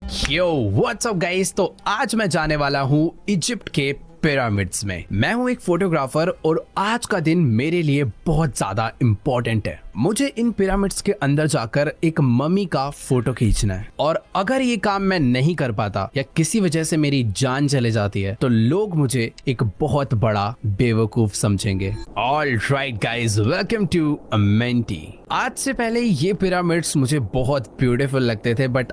Yo what's up guys. तो आज मैं जाने वाला हूँ इजिप्ट के पिरामिड्स में। मैं हूँ एक फोटोग्राफर और आज का दिन मेरे लिए बहुत ज्यादा इम्पोर्टेंट है। मुझे इन पिरामिड्स के अंदर जाकर एक मम्मी का फोटो खींचना है और अगर ये काम मैं नहीं कर पाता या किसी वजह से मेरी जान चले जाती है तो लोग मुझे एक बहुत बड़ा बेवकूफ समझेंगे। All right guys, welcome to Amenti. आज से पहले ये पिरामिड्स मुझे बहुत ब्यूटीफुल लगते थे बट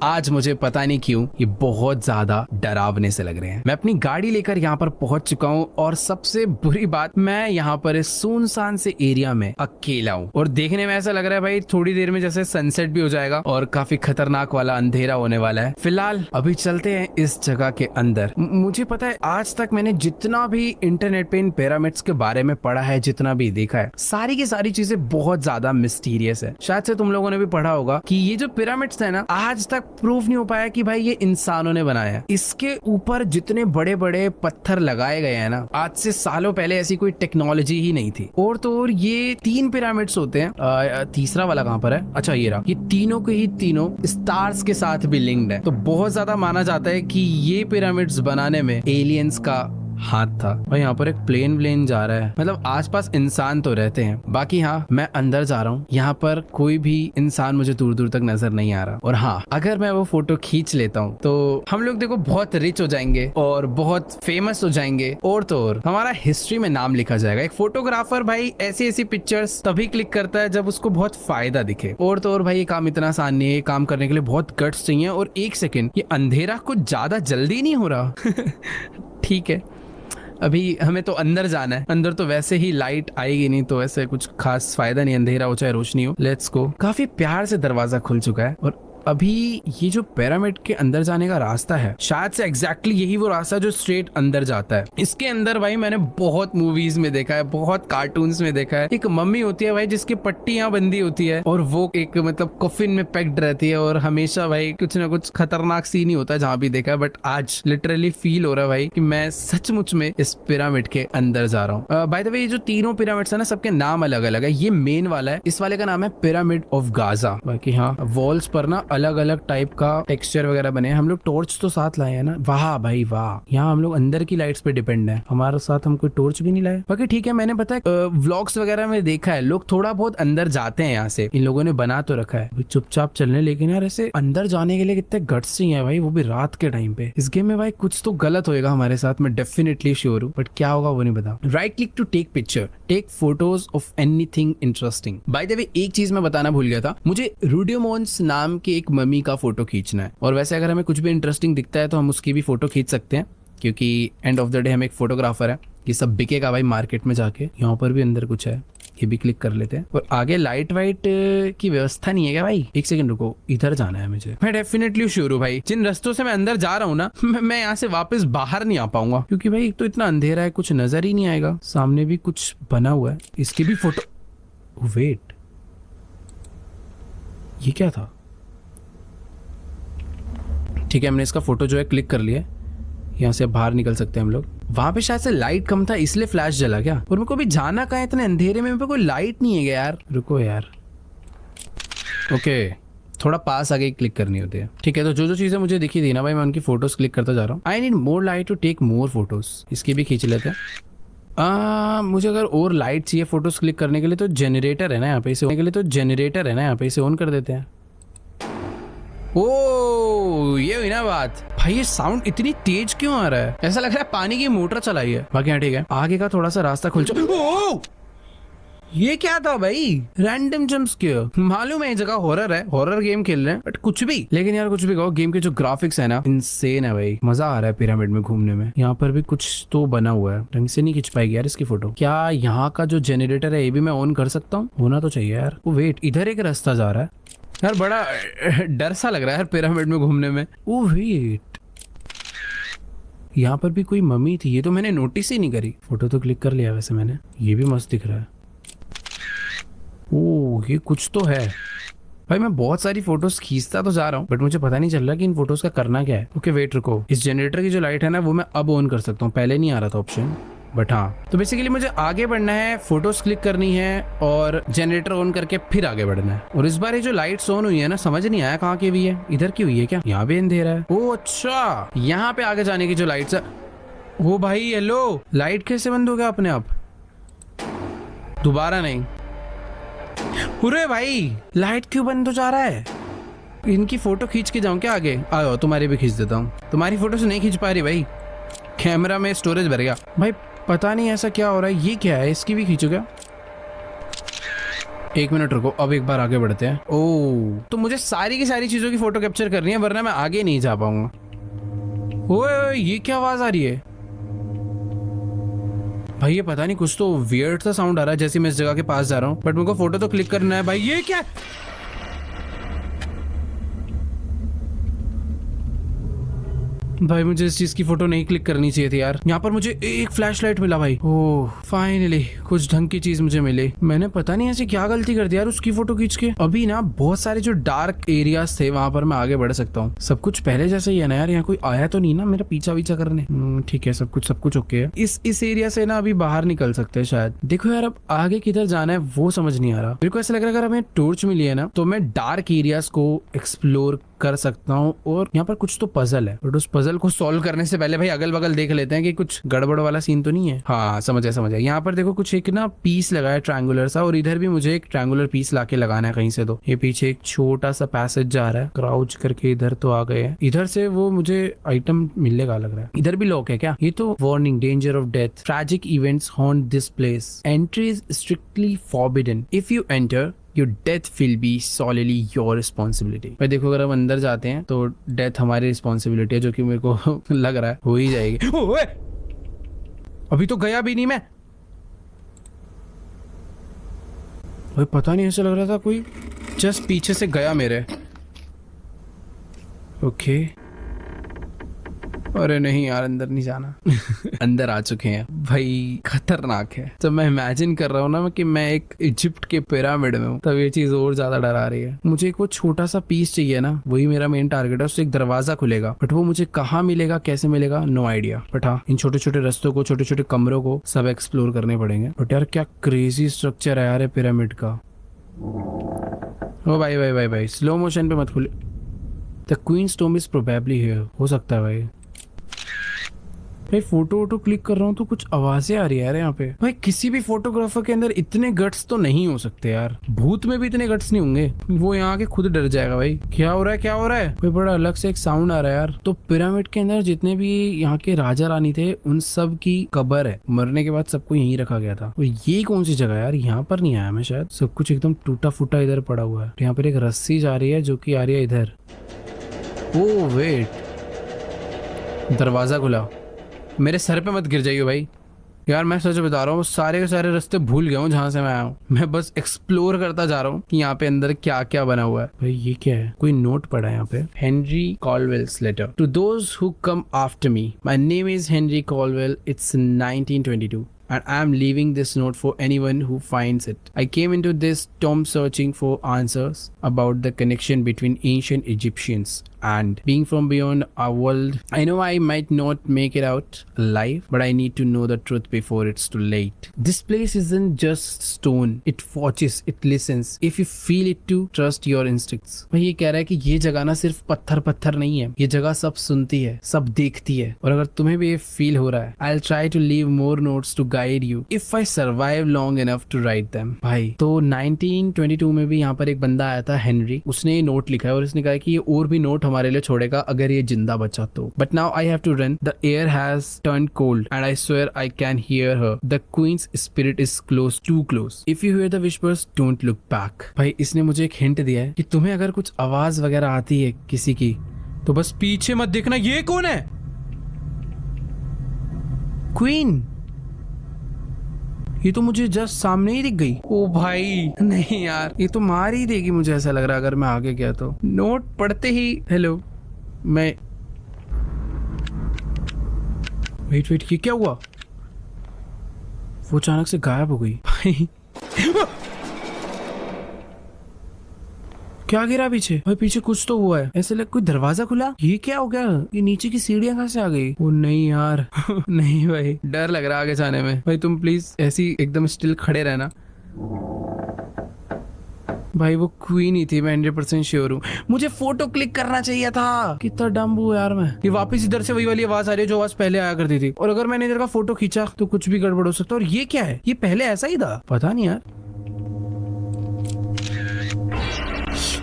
आज मुझे पता नहीं क्यों ये बहुत ज्यादा डरावने से लग रहे हैं। मैं अपनी गाड़ी लेकर यहाँ पर पहुंच चुका हूँ और सबसे बुरी बात, मैं यहाँ पर इस सुनसान से एरिया में अकेला हूँ और देखने में ऐसा लग रहा है भाई थोड़ी देर में जैसे सनसेट भी हो जाएगा और काफी खतरनाक वाला अंधेरा होने वाला है। फिलहाल अभी चलते हैं इस जगह के अंदर। मुझे पता है आज तक मैंने जितना भी इंटरनेट पे इन पिरामिड्स के बारे में पढ़ा है, जितना भी देखा है, सारी की सारी चीजें बहुत ज्यादा मिस्टीरियस है। शायद से तुम लोगों ने भी पढ़ा होगा कि ये जो पिरामिड्स है ना, आज तक प्रूफ नहीं हो पाया कि भाई ये इंसानों ने बनाया है। इसके ऊपर जितने बड़े बड़े पत्थर लगाए गए हैं ना, आज से सालों पहले ऐसी कोई टेक्नोलॉजी ही नहीं थी। और तो और ये 3 पिरामिड्स होते हैं। तीसरा वाला कहाँ पर है? अच्छा ये रहा। ये तीनों के ही तीनों स्टार्स के साथ भी लिंक्ड है। तो बहुत ज्यादा माना जाता है कि ये पिरामिड्स बनाने में एलियंस का हाथ था। और यहाँ पर एक प्लेन जा रहा है, मतलब आसपास इंसान तो रहते हैं। बाकी हाँ, मैं अंदर जा रहा हूँ। यहाँ पर कोई भी इंसान मुझे दूर दूर तक नजर नहीं आ रहा। और हाँ, अगर मैं वो फोटो खींच लेता हूँ तो हम लोग देखो बहुत रिच हो जाएंगे और बहुत फेमस हो जाएंगे और तो और हमारा हिस्ट्री में नाम लिखा जाएगा। एक फोटोग्राफर भाई ऐसी ऐसी पिक्चर्स तभी क्लिक करता है जब उसको बहुत फायदा दिखे। और तो और भाई ये काम इतना आसान नहीं है। ये काम करने के लिए बहुत गट्स चाहिए। और एक सेकेंड, ये अंधेरा कुछ ज्यादा जल्दी नहीं हो रहा? ठीक है, अभी हमें तो अंदर जाना है। अंदर तो वैसे ही लाइट आएगी नहीं, तो वैसे कुछ खास फायदा नहीं, अंधेरा हो चाहे रोशनी हो। Let's go. काफी प्यार से दरवाजा खुल चुका है और अभी ये जो पिरामिड के अंदर जाने का रास्ता है, शायद से एग्जैक्टली यही वो रास्ता जो स्ट्रेट अंदर जाता है। इसके अंदर भाई मैंने बहुत मूवीज में देखा है, बहुत कार्टून्स में देखा है। एक मम्मी होती है भाई जिसकी पट्टी यहाँ बंदी होती है और वो एक मतलब कफिन में पैक्ड रहती है और हमेशा भाई कुछ ना कुछ खतरनाक सीन ही होता है जहाँ भी देखा है। बट आज लिटरली फील हो रहा है भाई कि मैं सचमुच में इस पिरामिड के अंदर जा रहा हूँ। बाय द वे, ये जो तीनों पिरामिड्स है ना, सबके नाम अलग अलग है। ये मेन वाला है, इस वाले का नाम है पिरामिड ऑफ गाजा। बाकी हाँ, वॉल्स पर ना अलग अलग टाइप का टेक्सचर वगैरह बने हैं। हम लोग टॉर्च तो साथ लाए हैं ना। वाह भाई वाह, यहाँ हम लोग अंदर की लाइट्स पे डिपेंड है, हमारे साथ हम कोई टॉर्च भी नहीं लाए। बाकी ठीक है, मैंने पता है व्लॉग्स वगैरह में देखा है लोग थोड़ा बहुत अंदर जाते हैं। यहाँ से इन लोगों ने बना तो रखा है चुपचाप चलने, लेकिन यार ऐसे अंदर जाने के लिए कितने गट्स चाहिए भाई, वो भी रात के टाइम पे। इस गेम में भाई कुछ तो गलत होएगा हमारे साथ, मैं डेफिनेटली श्योर हूँ, बट क्या होगा वो नहीं पता। Right click to take picture, take photos of anything interesting. By the way, एक चीज मैं बताना भूल गया था, मुझे रूडियोमोन्स नाम के एक मम्मी का फोटो खींचना है। और वैसे अगर हमें कुछ भी इंटरेस्टिंग दिखता है तो हम उसकी भी फोटो खींच सकते हैं, क्योंकि एंड ऑफ द डे हम एक फोटोग्राफर है। ये सब बिकेगा भाई मार्केट में जाके। यहाँ पर भी अंदर कुछ है, ये भी क्लिक कर लेते हैं। और आगे लाइट वाइट की व्यवस्था नहीं है क्या भाई? एक सेकंड रुको, इधर जाना है मुझे। मैं डेफिनेटली श्योर हूँ भाई, जिन रास्तों से मैं अंदर जा रहा हूँ ना, मैं यहाँ से वापस बाहर नहीं आ पाऊंगा, क्योंकि भाई एक तो इतना अंधेरा है, कुछ नजर ही नहीं आएगा। सामने भी कुछ बना हुआ है, इसकी भी फोटो। वेट, ये क्या था? ठीक है, हमने इसका फोटो जो है क्लिक कर लिया। यहाँ से बाहर निकल सकते हैं हम लोग। वहां पे शायद से लाइट कम था इसलिए फ्लैश जला क्या? और मेरे को भी जाना कहाँ है इतने अंधेरे में? कोई लाइट नहीं है क्या यार? रुको यार। ओके, थोड़ा पास आगे क्लिक करनी होती है। ठीक है, तो जो जो चीजें मुझे दिखी थी ना भाई, मैं उनकी फोटोज क्लिक करता जा रहा हूँ। I need more light to take more photos. इसकी भी खींच लेते हैं। मुझे अगर और लाइट चाहिए फोटोज क्लिक करने के लिए तो जेनरेटर है ना यहाँ पे, इसे ऑन कर देते हैं। ओ, ये हुई ना बात। भाई ये साउंड इतनी तेज क्यों आ रहा है? ऐसा लग रहा है पानी की मोटर चलाई है। बाकी हाँ ठीक है, आगे का थोड़ा सा रास्ता खुल चुका। ये क्या था भाई? Random jump scare. मालूम है ये जगह हॉरर है, हॉरर गेम खेल रहे हैं, बट कुछ भी। लेकिन यार कुछ भी कहो, गेम के जो ग्राफिक्स है ना, इनसेन है भाई। मजा आ रहा है पिरामिड में घूमने में। यहाँ पर भी कुछ तो बना हुआ है, ढंग से नहीं खिंच पाएगी यार इसकी फोटो। क्या यहाँ का जो जनरेटर है ये भी मैं ऑन कर सकता हूँ? होना तो चाहिए यार। वो वेट, इधर एक रास्ता जा रहा है यार, बड़ा डर सा लग रहा है यार पिरामिड में घूमने में। ओ वेट, यहाँ पर भी कोई मम्मी थी, ये तो मैंने नोटिस ही नहीं करी। फोटो तो क्लिक कर लिया वैसे मैंने। ये भी मस्त दिख रहा है। ओह, ये कुछ तो है भाई। मैं बहुत सारी फोटोज खींचता तो जा रहा हूँ, बट मुझे पता नहीं चल रहा कि इन फोटोज का करना क्या है। ओके वेट रुको, इस जनरेटर की जो लाइट है ना वो मैं अब ऑन कर सकता हूँ, पहले नहीं आ रहा था ऑप्शन। बट हाँ, तो बेसिकली मुझे आगे बढ़ना है, फोटोज क्लिक करनी है और जनरेटर ऑन करके फिर आगे बढ़ना है। और इस बार ये जो लाइट्स ऑन हुई है ना, समझ नहीं आया कहाँ की हुई है, इधर की हुई है क्या? यहाँ भी अंधेरा है। ओ अच्छा, यहाँ पे आगे जाने की जो लाइट्स है। ओ भाई हेलो, लाइट कैसे बंद हो गया अपने आप? दोबारा नहीं। अरे भाई लाइट क्यों बंद हो जा रहा है? इनकी फोटो खींच के जाऊं क्या आगे? आओ तुम्हारी भी खींच देता हूँ। तुम्हारी फोटो से नहीं खींच पा रही भाई, कैमरा में स्टोरेज भर गया भाई। पता नहीं ऐसा क्या हो रहा है। ये क्या है, इसकी भी खींचो क्या? एक मिनट रुको, अब एक बार आगे बढ़ते हैं। ओ तो मुझे सारी की सारी चीजों की फोटो कैप्चर करनी है, वरना मैं आगे नहीं जा पाऊंगा। ओए ये क्या आवाज आ रही है भाई? ये पता नहीं, कुछ तो वियर्ड सा साउंड आ रहा है जैसे मैं इस जगह के पास जा रहा हूँ, बट मुझको फोटो तो क्लिक करना है भाई। ये क्या है? भाई मुझे इस चीज की फोटो नहीं क्लिक करनी चाहिए थी यार। यहाँ पर मुझे एक फ्लैशलाइट मिला भाई। ओह फाइनली कुछ ढंग की चीज मुझे मिली। मैंने पता नहीं ऐसे क्या गलती कर दी यार उसकी फोटो खींच के। अभी ना बहुत सारे जो डार्क एरियाज थे वहां पर मैं आगे बढ़ सकता हूँ। सब कुछ पहले जैसे ही है ना यार, यहाँ कोई आया तो नहीं ना मेरा पीछा वीछा करने? ठीक है, सब कुछ ओके है। इस एरिया से ना अभी बाहर निकल सकते हैं शायद। देखो यार अब आगे किधर जाना है वो समझ नहीं आ रहा। मेरे को ऐसा लग रहा है अगर हमें टॉर्च मिली है ना तो मैं डार्क एरियाज को एक्सप्लोर कर सकता हूँ। और यहाँ पर कुछ तो पजल है, बट उस पजल को सॉल्व करने से पहले भाई अगल बगल देख लेते हैं कि कुछ गड़बड़ वाला सीन तो नहीं है। हाँ समझ आया। यहाँ पर देखो कुछ एक ना पीस लगा है ट्रायंगुलर सा, और इधर भी मुझे एक ट्रायंगुलर पीस लाके लगाना है कहीं से। तो ये पीछे एक छोटा सा पैसेज जा रहा है, क्राउच करके इधर तो आ गए हैं। इधर से वो मुझे आइटम मिलेगा लग रहा है। इधर भी लॉक है क्या? ये तो warning, danger of death, tragic events haunt this place, entry is strictly forbidden, if you enter your death will be solidly your responsibility. भाई देखो अगर हम अंदर जाते हैं तो डेथ हमारी रिस्पॉन्सिबिलिटी है, जो कि मेरे को लग रहा है हो ही जाएगी। ओए अभी तो गया भी नहीं मैं भाई, पता नहीं ऐसा लग रहा था कोई जस्ट पीछे से गया मेरे। ओके अरे नहीं यार अंदर नहीं जाना। अंदर आ चुके हैं भाई, खतरनाक है। तो मैं इमेजिन कर रहा हूँ ना कि मैं एक इजिप्ट के पिरामिड में हूँ, तब ये चीज और ज्यादा डरा रही है। मुझे एक वो छोटा सा पीस चाहिए ना, वही मेरा मेन टारगेट है। उससे एक दरवाजा खुलेगा, बट वो मुझे कहाँ मिलेगा, कैसे मिलेगा, नो आइडिया। बट हाँ इन छोटे छोटे रस्तों को, छोटे छोटे कमरों को सब एक्सप्लोर करने पड़ेंगे। बट यार क्या क्रेजी स्ट्रक्चर है यार पिरामिड का। ओ भाई भाई भाई भाई स्लो मोशन पे मत खुले। The queen's tomb is probably here. हो सकता है भाई। भाई फोटो वोटो क्लिक कर रहा हूँ तो कुछ आवाजें आ रही है यार यहाँ पे। भाई किसी भी फोटोग्राफर के अंदर इतने गट्स तो नहीं हो सकते यार, भूत में भी इतने गट्स नहीं होंगे। वो यहाँ के खुद डर जाएगा भाई। क्या हो रहा है, क्या हो रहा है? भाई बड़ा अलग से एक साउंड आ रहा है यार। तो पिरामिड के अंदर जितने भी यहाँ के राजा रानी थे उन सब की कब्र है, मरने के बाद सबको यहीं रखा गया था। तो ये कौन सी जगह यार? यहाँ पर नहीं आया मैं शायद। सब कुछ एकदम टूटा फूटा इधर पड़ा हुआ है। यहाँ पर एक रस्सी जा रही है जो की आ रही है इधर। ओ वेट, दरवाजा खुला। मेरे सर पे मत गिर जाइयो भाई। यार मैं सच बता रहा हूँ, सारे के सारे रास्ते भूल गया हूँ जहाँ से मैं आया हूँ। मैं बस एक्सप्लोर करता जा रहा हूँ कि यहाँ पे अंदर क्या क्या बना हुआ है। भाई ये क्या है? कोई नोट पड़ा है यहाँ पे। Henry Caldwell's letter to those who come after me, my name is Henry Caldwell, it's 1922 and I am leaving this note for anyone who finds it. I came into this tomb searching for answers about the connection between ancient Egyptians and being from beyond our world. I know I might not make it out alive, but I need to know the truth before it's too late. This place isn't just stone. It watches, it listens. If you feel it too, trust your instincts. भाई ये कह रहा है कि ये जगह ना सिर्फ पत्थर पत्थर नहीं है, ये जगह सब सुनती है, सब देखती है। और अगर तुम्हें भी ये फील हो रहा है, I'll try to leave more notes to guide you if I survive long enough to write them. भाई तो 1922 में भी यहाँ पर एक बंदा आया था हेनरी, उसने ये नोट लिखा है और इसने कहा कि ये और भी नोट हमारे लिए छोड़ेगा अगर ये जिंदा बचा तो। But now I have to run. The air has turned cold and I swear I can hear her. The queen's spirit is close, too close. If you hear the whispers, don't look back. भाई इसने मुझे एक hint दिया है कि तुम्हें अगर कुछ आवाज वगैरह आती है किसी की तो बस पीछे मत देखना। ये कौन है? क्वीन। ये तो मुझे जस्ट सामने ही दिख गई। ओ भाई नहीं यार, ये तो मार ही देगी मुझे ऐसा लग रहा है अगर मैं आगे गया तो। नोट पढ़ते ही हेलो मैं वेट ये क्या हुआ? वो अचानक से गायब हो गई भाई। क्या गिरा पीछे? भाई पीछे कुछ तो हुआ है, ऐसे लग कोई दरवाजा खुला। ये क्या हो गया? ये नीचे की सीढ़ियां कहाँ से आ गई? ओ नहीं यार नहीं भाई, डर लग रहा है आगे जाने में। भाई तुम प्लीज ऐसी एकदम स्टिल खड़े रहना। भाई वो क्वीन ही थी, मैं 100% श्योर हूँ। मुझे फोटो क्लिक करना चाहिए था। कितना डम्ब हूँ यार मैं। ये वापस इधर से वही वाली आवाज आ रही है जो आवाज पहले आया करती थी, और अगर मैंने इधर का फोटो खींचा तो कुछ भी गड़बड़ हो सकता है। और ये क्या है? ये पहले ऐसा ही था, पता नहीं यार।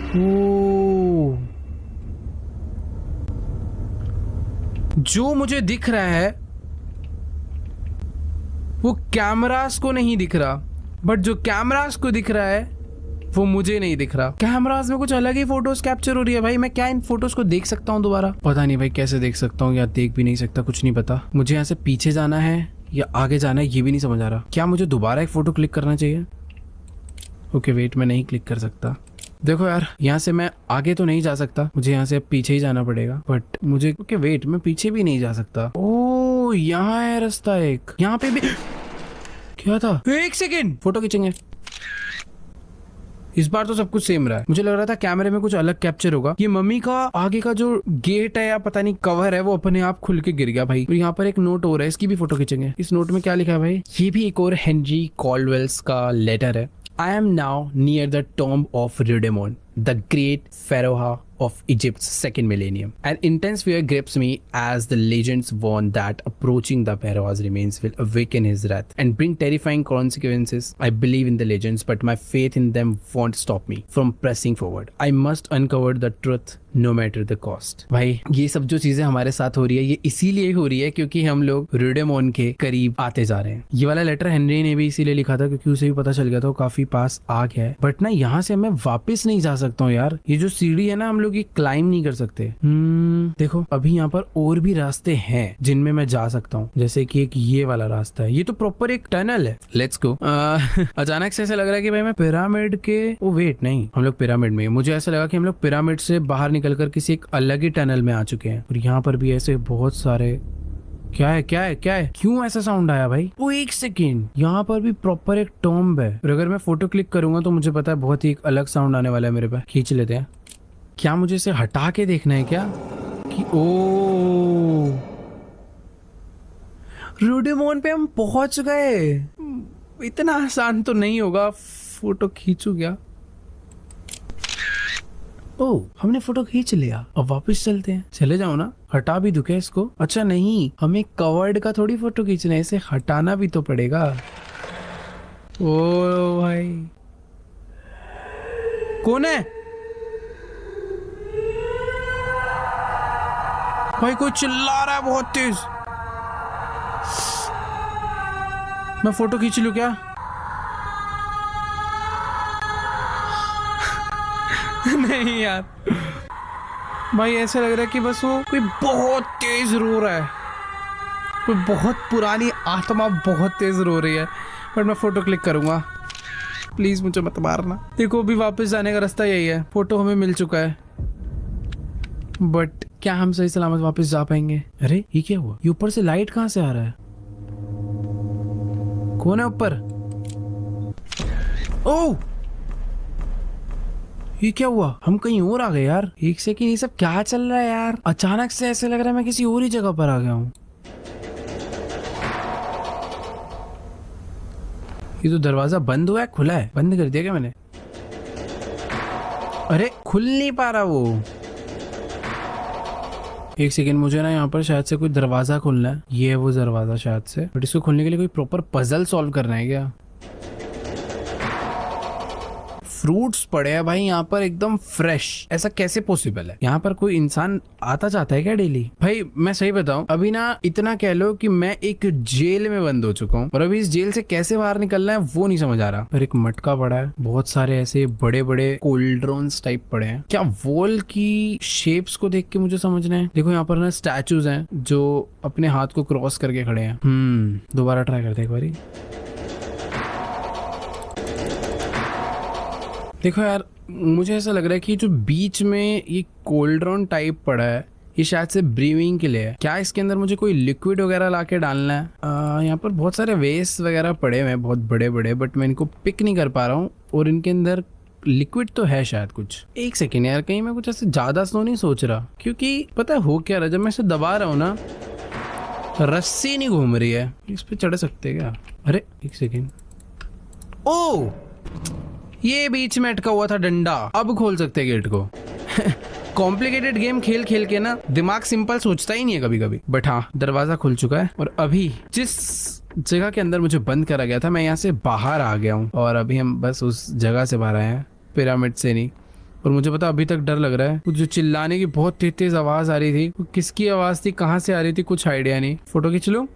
ओ, जो मुझे दिख रहा है वो कैमरास को नहीं दिख रहा, बट जो कैमरास को दिख रहा है वो मुझे नहीं दिख रहा। कैमरास में कुछ अलग ही फोटोज कैप्चर हो रही है। भाई मैं क्या इन फोटोज को देख सकता हूँ दोबारा? पता नहीं भाई कैसे देख सकता हूँ, या देख भी नहीं सकता, कुछ नहीं पता। मुझे यहाँ से पीछे जाना है या आगे जाना है, ये भी नहीं समझ आ रहा। क्या मुझे दोबारा एक फोटो क्लिक करना चाहिए? ओके वेट, मैं नहीं क्लिक कर सकता। देखो यार, यहाँ से मैं आगे तो नहीं जा सकता, मुझे यहाँ से अब पीछे ही जाना पड़ेगा। बट मुझे ओके वेट, मैं पीछे भी नहीं जा सकता। ओ यहाँ है रास्ता एक, यहाँ पे भी क्या था? एक सेकेंड, फोटो खींचेंगे। इस बार तो सब कुछ सेम रहा है। मुझे लग रहा था कैमरे में कुछ अलग कैप्चर होगा। ये मम्मी का आगे का जो गेट है या पता नहीं कवर है वो अपने आप खुल के गिर गया भाई। और यहाँ पर एक नोट हो रहा है, इसकी भी फोटो खींचेंगे। इस नोट में क्या लिखा है भाई? ये भी एक और हेनरी कॉल्डवेल्स का लेटर है। I am now near the tomb of Rudimon, the great pharaoh of Egypt's second millennium. An intense fear grips me as the legends warn that approaching the pharaoh's remains will awaken his wrath and bring terrifying consequences. I believe in the legends, but my faith in them won't stop me from pressing forward. I must uncover the truth no matter the cost. भाई ये सब जो चीजें हमारे साथ हो रही है, ये इसीलिए हो रही है क्योंकि हम लोग रुडेमोन के करीब आते जा रहे हैं। ये वाला लेटर हेनरी ने भी इसीलिए लिखा था क्योंकि उसे भी पता चल गया था वो काफी पास आ गया है। बट ना यहाँ से मैं वापस नहीं जा सकता हूँ यार। ये जो सीढ़ी है ना, हम लोग ये क्लाइम नहीं कर सकते। देखो अभी यहाँ पर और भी रास्ते हैं जिनमें मैं जा सकता हूँ, जैसे कि एक ये वाला रास्ता है। ये तो प्रॉपर एक टनल है। Let's go. अचानक से ऐसा लग रहा है कि भाई मैं पिरामिड के वेट नहीं, हम लोग पिरामिड में। मुझे ऐसा लगा कि हम लोग पिरामिड से बाहर निकलकर किसी एक अलग ही टनल में आ चुके हैं। और यहाँ पर भी ऐसे बहुत सारे क्या है क्या है क्या है? क्यों ऐसा साउंड आया भाई? वो एक सेकेंड, यहाँ पर भी प्रॉपर एक टॉम्ब है। और अगर मैं फोटो क्लिक करूंगा तो मुझे पता है बहुत ही एक अलग साउंड आने वाला है मेरे पास। खींच लेते हैं। क्या मुझे इसे हटा के देखना है क्या? कि ओ रुडेमोन पे हम पहुंच गए। इतना आसान तो नहीं होगा। फोटो खींचू क्या? ओ हमने फोटो खींच लिया, अब वापस चलते हैं। चले जाओ ना, हटा भी दूं क्या इसको? अच्छा नहीं, हमें कवर्ड का थोड़ी फोटो खींचना है, इसे हटाना भी तो पड़ेगा। ओ भाई कौन है भाई? कोई चिल्ला रहा है बहुत तेज। मैं फोटो खींच लूं क्या? नहीं यार भाई, ऐसा लग रहा है कि बस वो कोई बहुत तेज रो रहा है, कोई बहुत पुरानी आत्मा बहुत तेज रो रही है। बट मैं फोटो क्लिक करूंगा, प्लीज मुझे मत मारना। देखो अभी वापस जाने का रास्ता यही है। फोटो हमें मिल चुका है, बट क्या हम सही सलामत वापस जा पाएंगे? अरे ये क्या हुआ? ये ऊपर से लाइट कहाँ से आ रहा है? कौन है ऊपर? ओह ये क्या हुआ? हम कहीं और आ गए यार। एक सेकंड, ये सब क्या चल रहा है यार? अचानक से ऐसे लग रहा है मैं किसी और ही जगह पर आ गया हूँ। ये तो दरवाजा बंद हुआ है, खुला है? बंद कर दिया क्या मैंने? अरे खुल नहीं पा रहा वो। एक सेकेंड, मुझे ना यहाँ पर शायद से कोई दरवाजा खोलना है। ये है वो दरवाजा शायद से, बट इसको खोलने के लिए कोई प्रॉपर पजल सॉल्व करना है क्या? फ्रूट्स पड़े हैं भाई यहाँ पर एकदम फ्रेश। ऐसा कैसे पॉसिबल है? यहाँ पर कोई इंसान आता जाता है क्या डेली? भाई मैं सही बताऊं, अभी ना इतना कह लो कि मैं एक जेल में बंद हो चुका हूँ और अभी इस जेल से कैसे बाहर निकलना है वो नहीं समझ आ रहा। पर एक मटका पड़ा है, बहुत सारे ऐसे बड़े बड़े कोल्ड्रॉन्स टाइप पड़े हैं। क्या वॉल की शेप्स को देख के मुझे समझना है? देखो यहाँ पर ना स्टैचूज हैं जो अपने हाथ को क्रॉस करके खड़े हैं। दोबारा ट्राई करते हैं एक बारी। देखो यार, मुझे ऐसा लग रहा है कि जो बीच में ये कोल्ड्रॉन टाइप पड़ा है ये शायद से ब्रीविंग के लिए है। क्या इसके अंदर मुझे कोई लिक्विड वगैरह लाके डालना है? यहाँ पर बहुत सारे वेस्ट वगैरह पड़े हुए हैं बहुत बड़े बड़े, बट मैं इनको पिक नहीं कर पा रहा हूँ और इनके अंदर लिक्विड तो है शायद कुछ। एक सेकेंड यार, कहीं मैं कुछ ऐसे ज्यादा स्लो नहीं सोच रहा, क्योंकि पता है हो क्या रहा है, जब मैं इसे दबा रहा हूँ ना रस्सी नहीं घूम रही है। इस पे चढ़ सकते हैं क्या? अरे एक सेकेंड, ओ ये बीच में अटका हुआ था डंडा, अब खोल सकते हैं गेट को। कॉम्प्लिकेटेड गेम खेल खेल के ना दिमाग सिंपल सोचता ही नहीं है कभी कभी। बट हाँ, दरवाजा खुल चुका है और अभी जिस जगह के अंदर मुझे बंद करा गया था मैं यहाँ से बाहर आ गया हूँ और अभी हम बस उस जगह से बाहर आए हैं, पिरामिड से नहीं। और मुझे पता अभी तक डर लग रहा है, कुछ जो चिल्लाने की बहुत तेज तेज आवाज आ रही थी, किसकी आवाज थी, कहाँ से आ रही थी, कुछ आइडिया नहीं। फोटो खींच लो।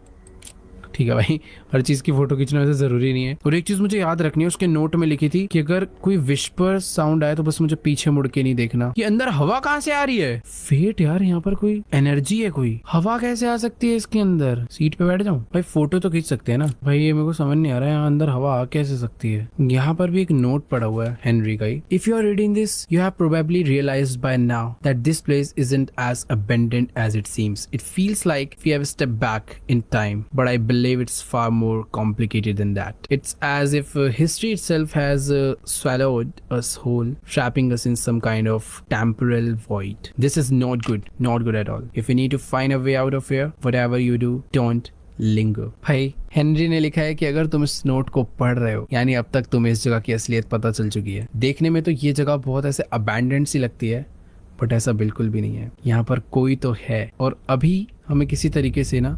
ठीक है भाई, हर चीज की फोटो खींचना वैसे जरूरी नहीं है। और एक चीज मुझे याद रखनी है, उसके नोट में लिखी थी कि अगर कोई विस्पर साउंड आए तो बस मुझे पीछे मुड़ के नहीं देखना। ये अंदर हवा कहाँ से आ रही है? फेट यार, यहाँ पर कोई एनर्जी है, कोई हवा कैसे आ सकती है इसके अंदर? सीट पे बैठ जाऊं भाई? फोटो तो खींच सकते हैं ना भाई, ये मेरे को समझ नहीं आ रहा है यहाँ अंदर हवा आ कैसे सकती है। यहाँ पर भी एक नोट पड़ा हुआ है हेनरी का ही। If you are reading this you have probably realised by now that this place isn't as abundant as it seems. It feels like we have stepped back in time, but I believe it's far more complicated than that. It's as if history itself has swallowed us whole, trapping us in some kind of temporal void. This is not good, not good at all. If you need to find a way out of here, whatever you do, don't linger. भाई Henry ने लिखा है कि अगर तुम इस note को पढ़ रहे हो यानी अब तक तुम्हें इस जगह की असलियत पता चल चुकी है। देखने में तो ये जगह बहुत ऐसे अबैंडेंड सी लगती है, बट ऐसा बिल्कुल भी नहीं है। यहाँ पर कोई तो है और अभी हमें किसी तरीके से ना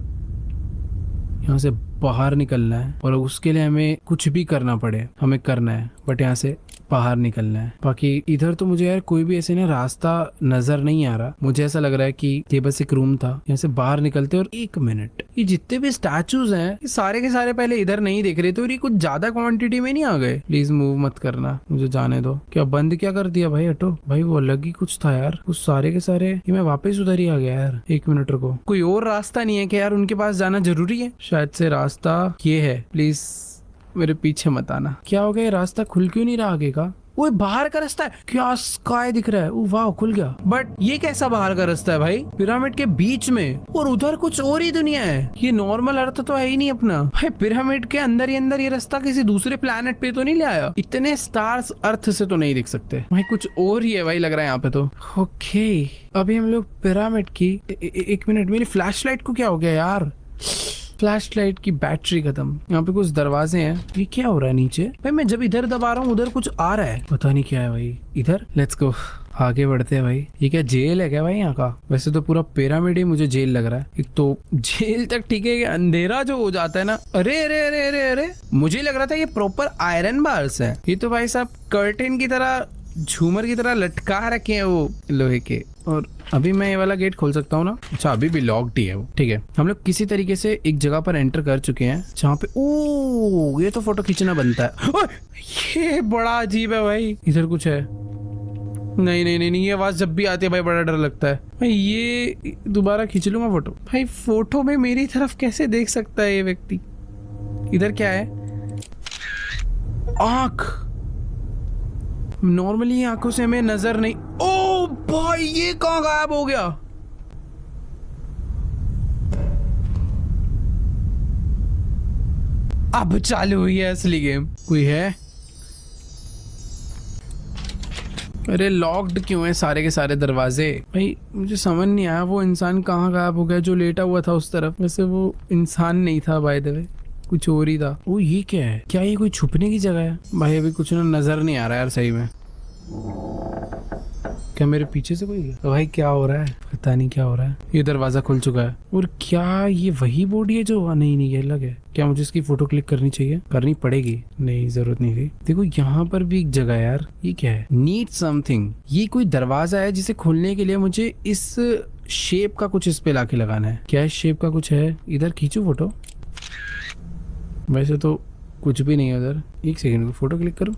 यहाँ से बाहर निकलना है और उसके लिए हमें कुछ भी करना पड़े हमें करना है, बट यहाँ से बाहर निकलना है। बाकी इधर तो मुझे यार कोई भी ऐसे ना रास्ता नजर नहीं आ रहा। मुझे ऐसा लग रहा है कि ये बस एक रूम था, यहाँ से बाहर निकलते। और एक मिनट, ये जितने भी स्टैचूज हैं ये सारे के सारे पहले इधर नहीं दिख रहे थे और ये कुछ ज्यादा क्वांटिटी में नहीं आ गए। प्लीज मूव मत करना, मुझे जाने दो। क्या बंद क्या कर दिया भाई? हटो भाई, वो अलग ही कुछ था यार। कुछ सारे के सारे ये मैं वापस उधर ही आ गया यार। एक मिनट रुको, कोई और रास्ता नहीं है क्या यार? उनके पास जाना जरूरी है? शायद से रास्ता ये है। प्लीज मेरे पीछे मत आना। क्या हो गया, ये रास्ता खुल क्यों नहीं रहा आगे का? वो बाहर का रास्ता है क्या? स्काई दिख रहा है, वाह खुल गया। बट ये कैसा बाहर का रास्ता है भाई? पिरामिड के बीच में और उधर कुछ और ही दुनिया है। ये नॉर्मल अर्थ तो है ही नहीं अपना भाई। पिरामिड के अंदर ही अंदर ये रास्ता किसी दूसरे प्लेनेट पे तो नहीं ले आया? इतने स्टार्स अर्थ से तो नहीं दिख सकते भाई, कुछ और ही है भाई लग रहा है यहाँ पे तो। ओके अभी हम लोग पिरामिड की एक मिनट, मेरी फ्लैश लाइट को क्या हो गया यार? फ्लैश लाइट की बैटरी खत्म। यहाँ पे कुछ दरवाजे हैं, ये क्या हो रहा है नीचे? भाई मैं जब इधर दबा रहा हूँ उधर कुछ आ रहा है, पता नहीं क्या है भाई। इधर लेट्स गो, आगे बढ़ते हैं भाई। ये क्या जेल है क्या भाई यहाँ का? वैसे तो पूरा पिरामिड ही मुझे जेल लग रहा है। एक तो जेल तक ठीक है, अंधेरा जो हो जाता है ना, अरे अरे अरे अरे अरे, मुझे लग रहा था ये प्रॉपर आयरन बार्स है। ये तो भाई साहब कर्टेन की तरह, झूमर की तरह लटका रखे हैं वो लोहे के। और अभी मैं ये वाला गेट खोल सकता हूँ ना? अच्छा अभी भी लॉक्ड ही है वो। ठीक है, हम लोग किसी तरीके से एक जगह पर एंटर कर चुके हैं जहाँ पे ओ ये तो फोटो खींचना बनता है। ओए, ये बड़ा अजीब है भाई। इधर कुछ है? नहीं नहीं नहीं, ये आवाज जब भी आती है भाई बड़ा डर लगता है भाई। ये दोबारा खींच लूंगा फोटो। भाई फोटो में मेरी तरफ कैसे देख सकता है ये व्यक्ति? इधर क्या है? आंख। नॉर्मली आंखों से हमें नजर नहीं। ओ भाई ये कहाँ गायब हो गया? अब चालू हुई है असली गेम। कोई है? अरे लॉक्ड क्यों है सारे के सारे दरवाजे? भाई मुझे समझ नहीं आया वो इंसान कहाँ गायब हो गया जो लेटा हुआ था उस तरफ। वैसे वो इंसान नहीं था बाय द वे, कुछ और ही था। ओ ये क्या है? क्या ये कोई छुपने की जगह है? भाई अभी कुछ ना नजर नहीं आ रहा यार सही में। क्या मेरे पीछे से कोई गया? तो भाई क्या हो रहा है? पता नहीं क्या हो रहा है। ये दरवाजा खुल चुका है। और क्या ये वही बॉडी है जो? नहीं नहीं ये अलग है। क्या मुझे इसकी फोटो क्लिक करनी चाहिए? करनी पड़ेगी? नहीं जरूरत नहीं थी। देखो यहाँ पर भी एक जगह है यार। ये क्या है? Need something. ये कोई दरवाजा है जिसे खोलने के लिए मुझे इस शेप का कुछ इस पे लाके लगाना है। क्या इस शेप का कुछ है? इधर खींचू फोटो? वैसे तो कुछ भी नहीं है उधर। एक सेकंड को फोटो क्लिक करूं।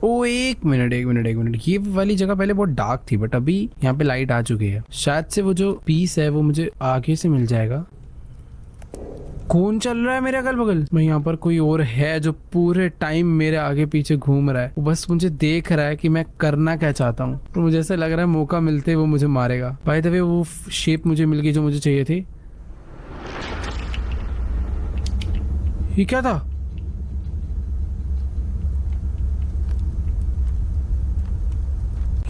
ओ एक मिनट एक मिनट एक मिनट, ये वाली जगह पहले बहुत डार्क थी बट अभी यहाँ पे लाइट आ चुकी है। शायद से वो जो पीस है वो मुझे आगे से मिल जाएगा। कौन चल रहा है मेरे अगल बगल? मैं यहाँ पर कोई और है जो पूरे टाइम मेरे आगे पीछे घूम रहा है। वो बस मुझे देख रहा है कि मैं करना क्या चाहता हूँ। तो मुझे ऐसा लग रहा है मौका मिलते वो मुझे मारेगा। बाय द वे वो शेप मुझे मिल गई जो मुझे चाहिए थी। ये क्या था?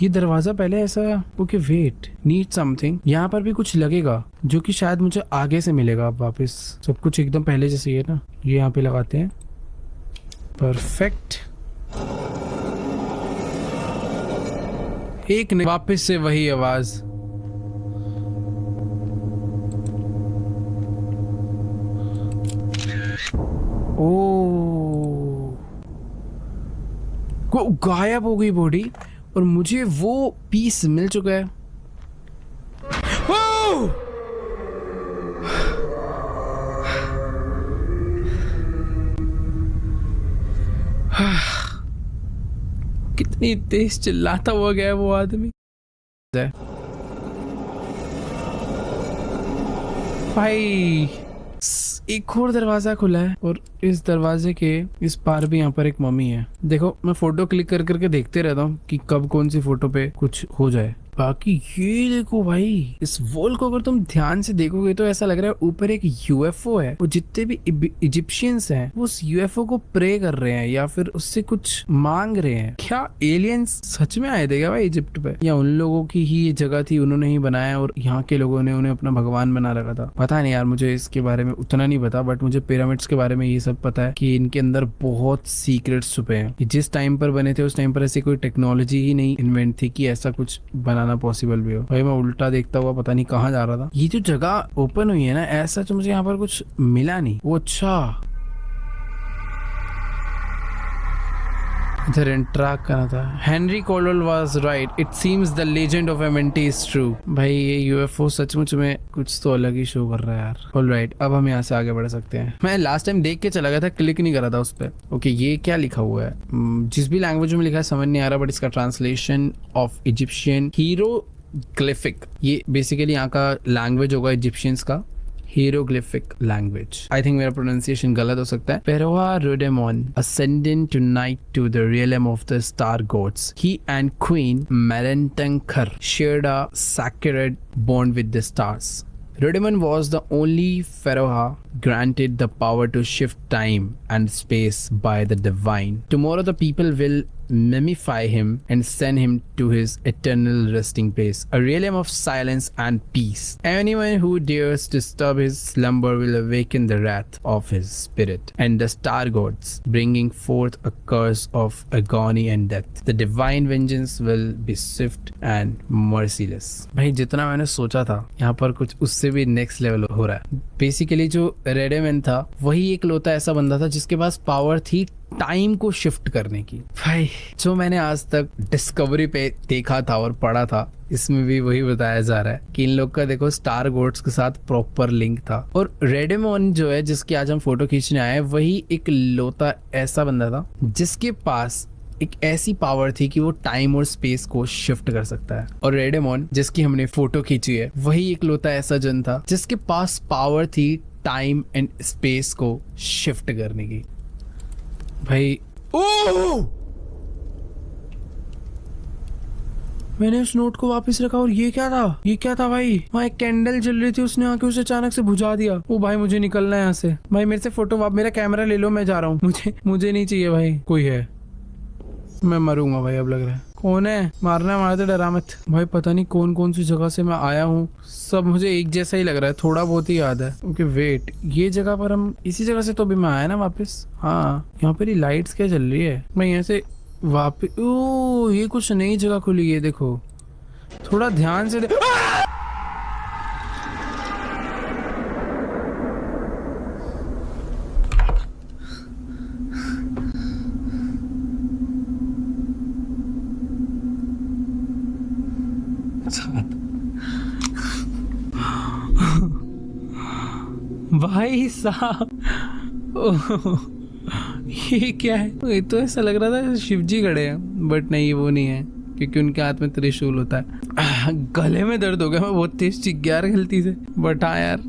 ये दरवाजा पहले ऐसा, ओके वेट, नीड समथिंग, यहाँ पर भी कुछ लगेगा जो कि शायद मुझे आगे से मिलेगा अब वापस। सब कुछ एकदम पहले जैसे ही है ना। ये यहाँ पे लगाते हैं, परफेक्ट। एक ने वापस से वही आवाज। को गायब हो गई बॉडी और मुझे वो पीस मिल चुका है। कितनी तेज चिल्लाता हुआ गया वो आदमी। भाई एक और दरवाजा खुला है और इस दरवाजे के इस पार भी यहाँ पर एक मम्मी है। देखो मैं फोटो क्लिक कर करके देखते रहता हूँ कि कब कौन सी फोटो पे कुछ हो जाए। बाकी ये देखो भाई, इस वॉल को अगर तुम ध्यान से देखोगे तो ऐसा लग रहा है ऊपर एक यूएफओ है। वो जितने भी इजिप्शियंस हैं वो उस यूएफओ को प्रे कर रहे हैं या फिर उससे कुछ मांग रहे हैं। क्या एलियंस सच में आए थे क्या भाई इजिप्ट पे, या उन लोगों की ही ये जगह थी, उन्होंने ही बनाया और यहाँ के लोगों ने उन्हें अपना भगवान बना रखा था। पता नहीं यार, मुझे इसके बारे में उतना नहीं पता, बट मुझे पिरामिड्स के बारे में ये सब पता है कि इनके अंदर बहुत सीक्रेट्स छुपे हैं। जिस टाइम पर बने थे उस टाइम पर ऐसी कोई टेक्नोलॉजी ही नहीं इन्वेंट थी कि ऐसा कुछ बनाना पॉसिबल भी हो। भाई मैं उल्टा देखता हुआ पता नहीं कहाँ जा रहा था। ये जो जगह ओपन हुई है ना, ऐसा तो मुझे यहाँ पर कुछ मिला नहीं। वो अच्छा इधर इंटरैक्ट करना था। Henry Caldwell was right, it seems the legend of Amenti is true. भाई ये यूएफओ सचमुच में कुछ तो अलग ही शो कर रहा है यार। ऑलराइट, अब हम यहाँ से आगे बढ़ सकते हैं। मैं लास्ट टाइम देख के चला गया था, क्लिक नहीं करा था उस पर। ओके ये क्या लिखा हुआ है, जिस भी लैंग्वेज में लिखा है समझ नहीं आ रहा, बट इसका ट्रांसलेशन ऑफ इजिप्शियन हीरोग्लिफिक, ये बेसिकली यहाँ का लैंग्वेज होगा इजिप्शियंस का, hieroglyphic language. I think मेरा pronunciation गलत हो सकता है। Pharaoh Rudemon ascended tonight to the realm of the star gods. He and Queen Merentenkar shared a sacred bond with the stars. Rudemon was the only pharaoh granted the power to shift time and space by the divine. Tomorrow the people will mummify him and send him to his eternal resting place, a realm of silence and peace. Anyone who dares disturb his slumber will awaken the wrath of his spirit and the star gods, bringing forth a curse of agony and death. The divine vengeance will be swift and merciless. भाई जितना मैंने सोचा था यहाँ पर कुछ उससे भी नेक्स्ट लेवल हो रहा है। बेसिकली जो रेडेमैन था वही एक लौता ऐसा बंदा था जिसके पास पावर थी टाइम को शिफ्ट करने की। भाई जो मैंने आज तक डिस्कवरी पे देखा था और पढ़ा था, इसमें भी वही बताया जा रहा है कि इन लोग का देखो स्टार गोड्स के साथ प्रॉपर लिंक था। और रेडेमोन जो है जिसकी आज हम फोटो खींचने आए, वही एक लौता ऐसा बंदा था जिसके पास एक ऐसी पावर थी कि वो टाइम और स्पेस को शिफ्ट कर सकता है। और रेडेमोन जिसकी हमने फोटो खींची है, वही एक लौता ऐसा जन था जिसके पास पावर थी टाइम एंड स्पेस को शिफ्ट करने की। भाई मैंने उस नोट को वापस रखा और ये क्या था, ये क्या था भाई? वहाँ एक कैंडल जल रही थी, उसने आके उसे अचानक से बुझा दिया। ओ भाई मुझे निकलना है यहाँ से। भाई मेरे से फोटो, मेरा कैमरा ले लो, मैं जा रहा हूँ। मुझे नहीं चाहिए भाई। कोई है, मैं मरूंगा भाई अब लग रहा है। कौन है? मारना मारते, डरा मत भाई। पता नहीं कौन कौन सी जगह से मैं आया हूँ, सब मुझे एक जैसा ही लग रहा है, थोड़ा बहुत ही याद है। ओके वेट, ये जगह पर हम, इसी जगह से तो अभी मैं आया ना वापस। हाँ यहाँ पर ही लाइट्स क्या चल रही है। मैं यहाँ से वापस, ओ ये कुछ नई जगह खुली है, देखो थोड़ा ध्यान से भाई साहब ये क्या है? ये तो ऐसा लग रहा था शिव जी खड़े हैं, बट नहीं वो नहीं है क्योंकि उनके हाथ में त्रिशूल होता है। गले में दर्द हो गया, मैं बहुत तेज चिक गया गलती से। बट हाँ यार,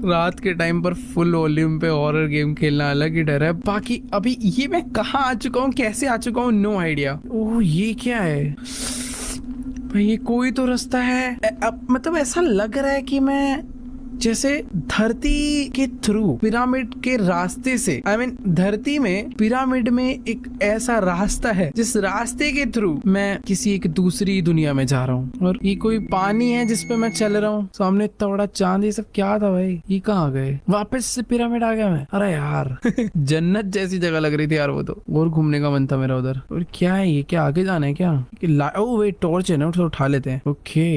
रात के टाइम पर फुल वॉल्यूम पे हॉरर गेम खेलना अलग ही डर है। बाकी अभी ये मैं कहाँ आ चुका हूँ, कैसे आ चुका हूँ, नो आइडिया। ओह ये क्या है भाई? ये कोई तो रास्ता है। अब मतलब ऐसा लग रहा है कि मैं जैसे धरती के थ्रू पिरामिड के रास्ते से धरती में पिरामिड में एक ऐसा रास्ता है जिस रास्ते के थ्रू मैं किसी एक दूसरी दुनिया में जा रहा हूँ। और ये कोई पानी है जिसपे मैं चल रहा हूँ। सामने इतना बड़ा चांद, ये सब क्या था भाई? ये कहाँ आ गए? वापस से पिरामिड आ गया मैं। अरे यार जन्नत जैसी जगह लग रही थी यार वो तो। और घूमने का मन था मेरा उधर। और क्या है ये? क्या आगे जाना है क्या? ओ वे टॉर्च है ना, तो उठा लेते हैं। ओके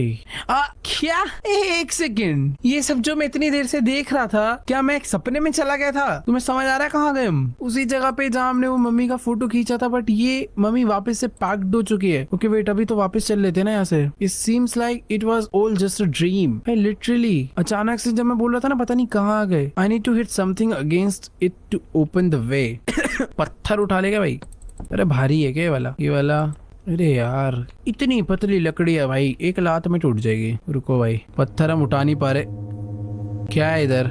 क्या? एक सेकेंड, ये सब जो मैं इतनी देर से देख रहा था, क्या मैं एक सपने में चला गया था? तुम्हें समझ आ रहा है कहाँ गए हम? उसी जगह पे जहाँ हमने वो मम्मी का फोटो खींचा था, बट ये मम्मी वापस से पैक्ड हो चुकी है। ओके वेट, अभी तो वापस चल लेते हैं ना यहाँ से। It seems like it was all just a dream. Literally अचानक से जब मैं बोल रहा था ना, पता नहीं कहाँ आ गए। I need to hit something against it to open the way. पत्थर उठा लेगा भाई। अरे भारी है क्या ये वाला? अरे यार इतनी पतली लकड़ी है भाई, एक लात में टूट जाएगी। रुको भाई, पत्थर हम उठा नहीं पा रहे। क्या है इधर?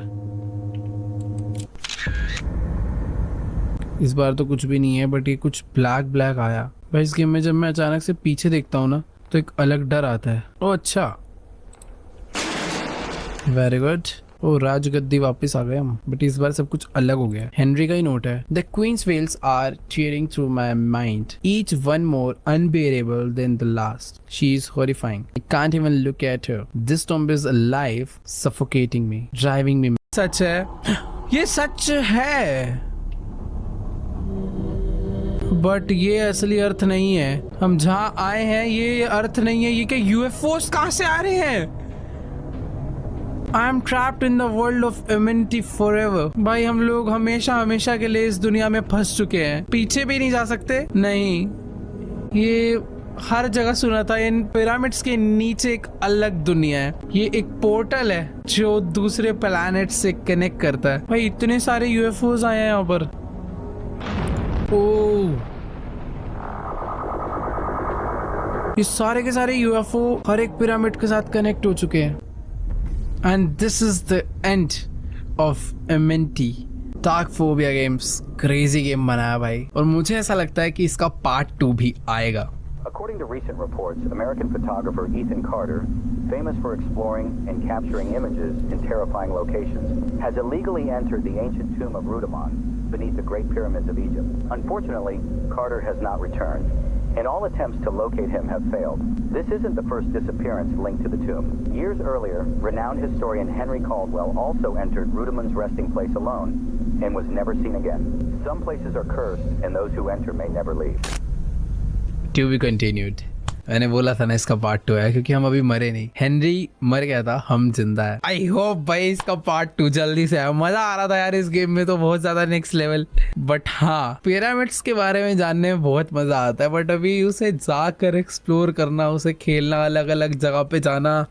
इस बार तो कुछ भी नहीं है, बट ये कुछ ब्लैक ब्लैक आया भाई। इस गेम में जब मैं अचानक से पीछे देखता हूँ ना, तो एक अलग डर आता है। ओ अच्छा, वेरी गुड। ओ राजगद्दी वापस आ गए हम, बट इस बार सब कुछ अलग हो गया। हेनरी का ही नोट है। The queen's wails are tearing through my mind, each one more unbearable than the last. She is horrifying. I can't even look at her. This tomb is alive, suffocating me, driving me. सच है, ये सच है, but ये असली अर्थ नहीं है। हम जहाँ आए हैं ये अर्थ नहीं है। ये क्या यूएफओस कहाँ से आ रहे हैं? I am trapped in the world of amenity forever. भाई हम लोग हमेशा हमेशा के लिए इस दुनिया में फंस चुके हैं। पीछे भी नहीं जा सकते। नहीं, ये हर जगह सुना था, इन पिरामिड्स के नीचे एक अलग दुनिया है। ये एक पोर्टल है जो दूसरे प्लैनेट से कनेक्ट करता है। भाई इतने सारे यूएफओस आए हैं यहाँ पर। ओह, ये सारे के सारे यूएफओ हर एक पिरामिड के साथ कनेक्ट हो चुके हैं। And this is the end of Amenti. Darkphobia Games crazy game बनाया भाई, और मुझे ऐसा लगता है कि इसका पार्ट 2 भी आएगा। According to recent reports, American photographer Ethan Carter, famous for exploring and capturing images in terrifying locations, has illegally entered the ancient tomb of Rudimon beneath the Great Pyramids of Egypt. Unfortunately, Carter has not returned, and all attempts to locate him have failed. This isn't the first disappearance linked to the tomb. Years earlier, renowned historian Henry Caldwell also entered Rudimon's resting place alone and was never seen again. Some places are cursed, and those who enter may never leave. To be continued. मैंने बोला था ना इसका part 2 है, क्योंकि हम अभी मरे नहीं। हेनरी मर गया था, हम जिंदा है। आई होप भाई इसका पार्ट 2 जल्दी से आया। मजा आ रहा था यार इस गेम में तो, बहुत ज्यादा नेक्स्ट लेवल। बट हाँ, पिरामिड्स के बारे में जानने में बहुत मजा आता है, बट अभी उसे जाकर एक्सप्लोर करना, उसे खेलना, अलग अलग जगह पे जाना,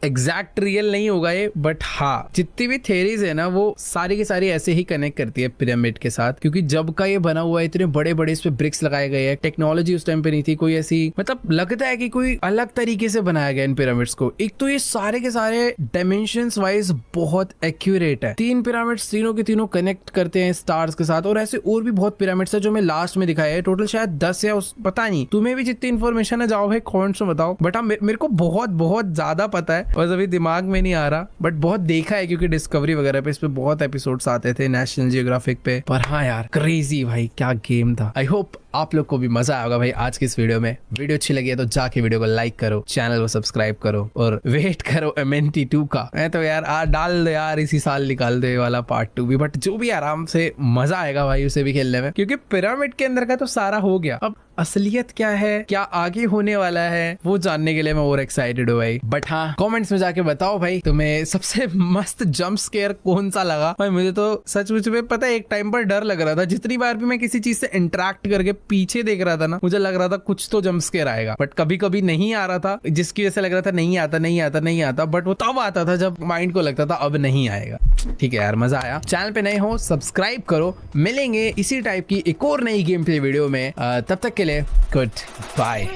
एग्जैक्ट रियल नहीं होगा ये, बट हाँ जितनी भी थेरीज है ना वो सारी की सारी ऐसे ही कनेक्ट करती है पिरामिड के साथ। क्योंकि जब का ये बना हुआ है, इतने बड़े बड़े इस पे ब्रिक्स लगाए गए हैं, टेक्नोलॉजी उस टाइम पे नहीं थी कोई ऐसी, मतलब लगता है कि कोई अलग तरीके से बनाया गया इन पिरामिड्स को। एक तो ये सारे के सारे डायमेंशंस वाइज बहुत एक्यूरेट है। 3 पिरामिड्स तीनों के तीनों कनेक्ट करते हैं स्टार्स के साथ, और ऐसे और भी बहुत पिरामिड्स है जो मैं लास्ट में दिखाया है। टोटल शायद 10 या पता नहीं, तुम्हें भी जितनी इन्फॉर्मेशन है जाओ भाई कमेंट्स में बताओ। बट हाँ मेरे को बहुत बहुत ज्यादा पता है, बस अभी दिमाग में नहीं आ रहा, बट बहुत देखा है क्योंकि डिस्कवरी वगैरह पे इस पे बहुत एपिसोड्स आते थे नेशनल जियोग्राफिक पे। पर हाँ यार क्रेजी भाई, क्या गेम था। आई होप आप लोग को भी मजा आएगा भाई आज की इस वीडियो में। वीडियो अच्छी लगी है तो जाके वीडियो को लाइक करो, चैनल को सब्सक्राइब करो, और वेट करो एमेंटी 2 का। मैं तो यार डाल दो यार, इसी साल निकाल दो ये वाला पार्ट 2 भी। बट जो भी आराम से मजा आएगा भाई उसे भी खेलने में, क्योंकि पिरामिड के अंदर का तो सारा हो गया। अब असलियत क्या है, क्या आगे होने वाला है, वो जानने के लिए मैं और एक्साइटेड हूँ भाई। बट हाँ कमेंट्स में जाके बताओ भाई तुम्हें सबसे मस्त जंप स्केयर कौन सा लगा। भाई मुझे तो सच मुझ में पता है एक टाइम पर डर लग रहा था, जितनी बार भी मैं किसी चीज से इंटरेक्ट करके पीछे देख रहा था ना, मुझे लग रहा था कुछ तो जंप स्केयर आएगा। बट कभी कभी नहीं आ रहा था, जिसकी वजह से लग रहा था नहीं आता नहीं आता नहीं आता। बट वो तब आता था जब माइंड को लगता था अब नहीं आएगा। ठीक है यार, मजा आया। चैनल पे नए हो सब्सक्राइब करो। मिलेंगे इसी टाइप की एक और नई गेम प्ले वीडियो में, तब तक के लिए गुड बाय।